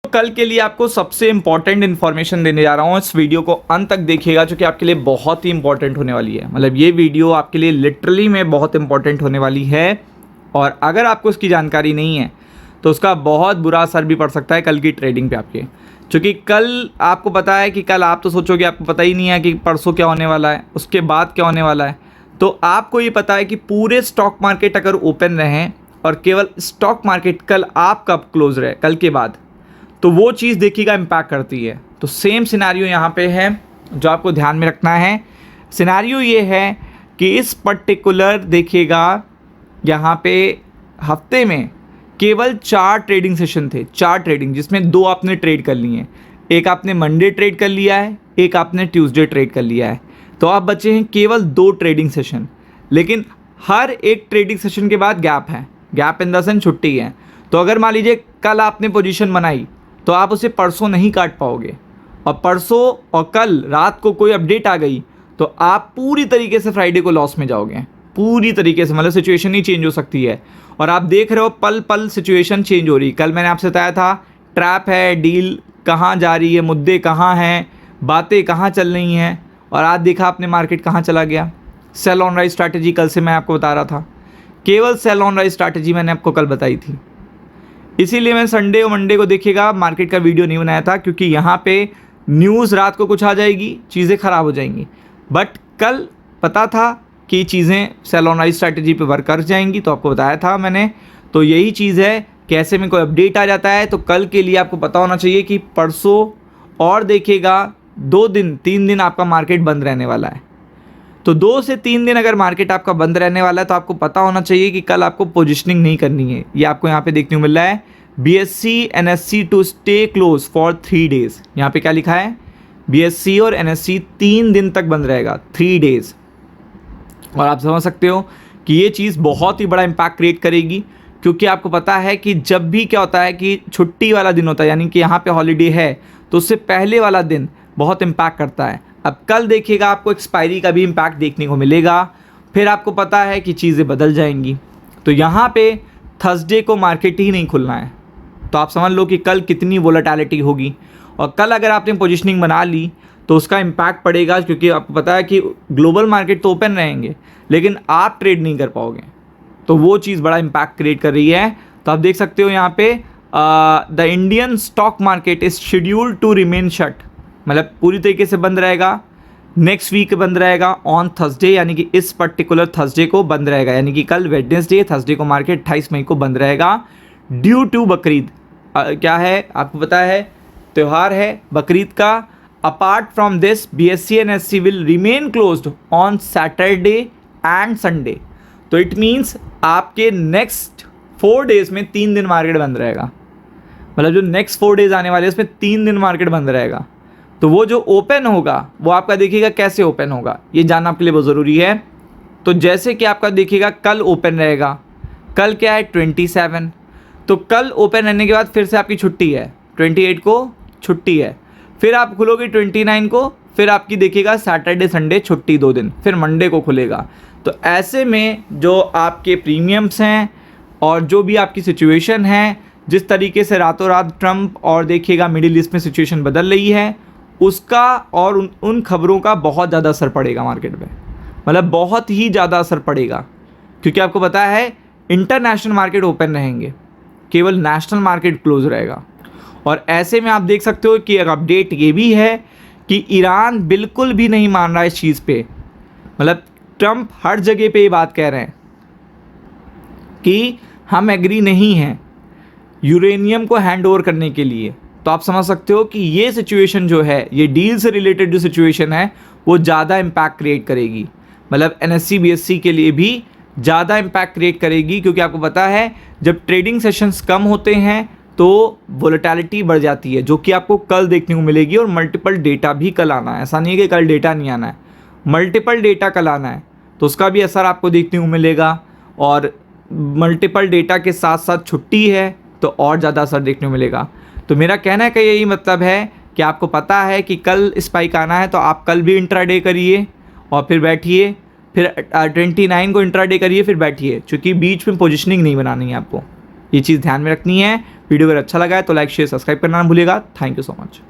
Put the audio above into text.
कल के लिए आपको सबसे इंपॉर्टेंट इन्फॉर्मेशन देने जा रहा हूँ। इस वीडियो को अंत तक देखिएगा जो कि आपके लिए बहुत ही इंपॉर्टेंट होने वाली है। मतलब ये वीडियो आपके लिए लिटरली में बहुत इंपॉर्टेंट होने वाली है, और अगर आपको इसकी जानकारी नहीं है तो उसका बहुत बुरा असर भी पड़ सकता है कल की ट्रेडिंग पे आपके। क्योंकि कल आपको पता है कि कल आप तो सोचोगे आपको पता ही नहीं है कि परसों क्या होने वाला है, उसके बाद क्या होने वाला है। तो आपको ये पता है कि पूरे स्टॉक मार्केट अगर ओपन रहें और केवल स्टॉक मार्केट कल आप कब क्लोज रहे कल के बाद, तो वो चीज़ देखिएगा इम्पैक्ट करती है। तो सेम सिनेरियो यहाँ पे है जो आपको ध्यान में रखना है। सिनेरियो ये है कि इस पर्टिकुलर देखिएगा यहाँ पे हफ्ते में केवल 4 ट्रेडिंग सेशन थे, 4 ट्रेडिंग, जिसमें 2 आपने ट्रेड कर लिए हैं। एक आपने मंडे ट्रेड कर लिया है, एक आपने ट्यूसडे ट्रेड कर लिया है। तो आप बचे हैं केवल 2 ट्रेडिंग सेशन, लेकिन हर एक ट्रेडिंग सेशन के बाद गैप है, गैप इन द सेंस छुट्टी है। तो अगर मान लीजिए कल आपने पोजीशन बनाई तो आप उसे परसों नहीं काट पाओगे, और परसों और कल रात को कोई अपडेट आ गई तो आप पूरी तरीके से फ्राइडे को लॉस में जाओगे, पूरी तरीके से। मतलब सिचुएशन ही चेंज हो सकती है, और आप देख रहे हो पल पल सिचुएशन चेंज हो रही। कल मैंने आपसे बताया था ट्रैप है, डील कहाँ जा रही है, मुद्दे कहाँ हैं, बातें कहाँ चल रही हैं, और आज देखा आपने मार्केट कहाँ चला गया। सेल ऑन राइज स्ट्रैटेजी कल से मैं आपको बता रहा था, केवल सेल ऑन राइज स्ट्रैटेजी मैंने आपको कल बताई थी। इसीलिए मैं संडे और मंडे को देखिएगा मार्केट का वीडियो नहीं बनाया था, क्योंकि यहाँ पे न्यूज़ रात को कुछ आ जाएगी, चीज़ें ख़राब हो जाएंगी। बट कल पता था कि चीज़ें सेल ऑन राइज स्ट्रैटेजी पे वर्क कर जाएंगी, तो आपको बताया था मैंने। तो यही चीज़ है कि ऐसे में कोई अपडेट आ जाता है तो कल के लिए आपको पता होना चाहिए कि परसों और देखिएगा 2 दिन 3 दिन आपका मार्केट बंद रहने वाला है। तो 2 से 3 दिन अगर मार्केट आपका बंद रहने वाला है तो आपको पता होना चाहिए कि कल आपको पोजिशनिंग नहीं करनी है। ये आपको यहाँ पे देखने को मिल रहा है, BSE NSE to stay close for 3 days. यहाँ पे क्या लिखा है, BSE और NSE 3 दिन तक बंद रहेगा, 3 डेज़। और आप समझ सकते हो कि ये चीज़ बहुत ही बड़ा इम्पैक्ट क्रिएट करेगी, क्योंकि आपको पता है कि जब भी क्या होता है कि छुट्टी वाला दिन होता है, यानी कि यहाँ पे हॉलीडे है, तो उससे पहले वाला दिन बहुत इम्पैक्ट करता है। अब कल देखिएगा आपको एक्सपायरी का भी इम्पैक्ट देखने को मिलेगा, फिर आपको पता है कि चीज़ें बदल जाएंगी। तो यहाँ पे थर्सडे को मार्केट ही नहीं खुलना है। तो आप समझ लो कि कल कितनी वोलेटिलिटी होगी, और कल अगर आपने पोजीशनिंग बना ली तो उसका इम्पैक्ट पड़ेगा, क्योंकि आपको पता है कि ग्लोबल मार्केट तो ओपन रहेंगे लेकिन आप ट्रेड नहीं कर पाओगे। तो वो चीज़ बड़ा इम्पैक्ट क्रिएट कर रही है। तो आप देख सकते हो यहाँ पे the Indian stock market is scheduled to remain shut, मतलब पूरी तरीके से बंद रहेगा। नेक्स्ट वीक बंद रहेगा ऑन थर्सडे, यानी कि इस पर्टिकुलर थर्सडे को बंद रहेगा, यानी कि कल वेडनेसडे, थर्सडे को मार्केट 28 मई को बंद रहेगा ड्यू टू बकरीद। क्या है आपको पता है, त्यौहार है बकरीद का। Apart from this BSE and NSE will remain closed on Saturday and Sunday. तो इट मीन्स आपके नेक्स्ट 4 डेज़ में 3 दिन मार्केट बंद रहेगा। मतलब जो नेक्स्ट 4 डेज़ आने वाले हैं उसमें 3 दिन मार्केट बंद रहेगा। तो वो जो ओपन होगा वो आपका देखिएगा कैसे ओपन होगा, ये जानना आपके लिए बहुत ज़रूरी है। तो जैसे कि आपका देखिएगा कल ओपन रहेगा, कल क्या है 27, तो कल ओपन रहने के बाद फिर से आपकी छुट्टी है, 28 को छुट्टी है, फिर आप खुलोगे 29 को, फिर आपकी देखिएगा सैटरडे संडे छुट्टी 2 दिन, फिर मंडे को खुलेगा। तो ऐसे में जो आपके प्रीमियम्स हैं और जो भी आपकी सिचुएशन है, जिस तरीके से रातों रात ट्रंप और देखिएगा मिडिल ईस्ट में सिचुएशन बदल रही है, उसका और उन खबरों का बहुत ज़्यादा असर पड़ेगा मार्केट पे। मतलब बहुत ही ज़्यादा असर पड़ेगा, क्योंकि आपको पता है इंटरनेशनल मार्केट ओपन रहेंगे, केवल नेशनल मार्केट क्लोज रहेगा। और ऐसे में आप देख सकते हो कि एक अपडेट ये भी है कि ईरान बिल्कुल भी नहीं मान रहा है इस चीज़ पे। मतलब ट्रंप हर जगह पे ये बात कह रहे हैं कि हम एग्री नहीं हैं यूरेनियम को हैंड ओवर करने के लिए। तो आप समझ सकते हो कि ये सिचुएशन जो है, ये डील से रिलेटेड जो सिचुएशन है वो ज़्यादा इम्पैक्ट क्रिएट करेगी। मतलब NSE BSE के लिए भी ज़्यादा इम्पैक्ट क्रिएट करेगी, क्योंकि आपको पता है जब ट्रेडिंग सेशंस कम होते हैं तो वोलेटिलिटी बढ़ जाती है, जो कि आपको कल देखने को मिलेगी। और मल्टीपल डेटा भी कल आना है, ऐसा नहीं है कि कल डेटा नहीं आना है, मल्टीपल डेटा कल आना है, तो उसका भी असर आपको देखने को मिलेगा। और मल्टीपल डेटा के साथ साथ छुट्टी है तो और ज़्यादा असर देखने को मिलेगा। तो मेरा कहने का यही मतलब है कि आपको पता है कि कल स्पाइक आना है, तो आप कल भी इंट्राडे करिए और फिर बैठिए, फिर 29 को इंट्राडे करिए, फिर बैठिए, क्योंकि बीच में पोजीशनिंग नहीं बनानी है आपको। ये चीज़ ध्यान में रखनी है। वीडियो अगर अच्छा लगा है तो लाइक शेयर सब्सक्राइब करना ना भूलिएगा। Thank you so much.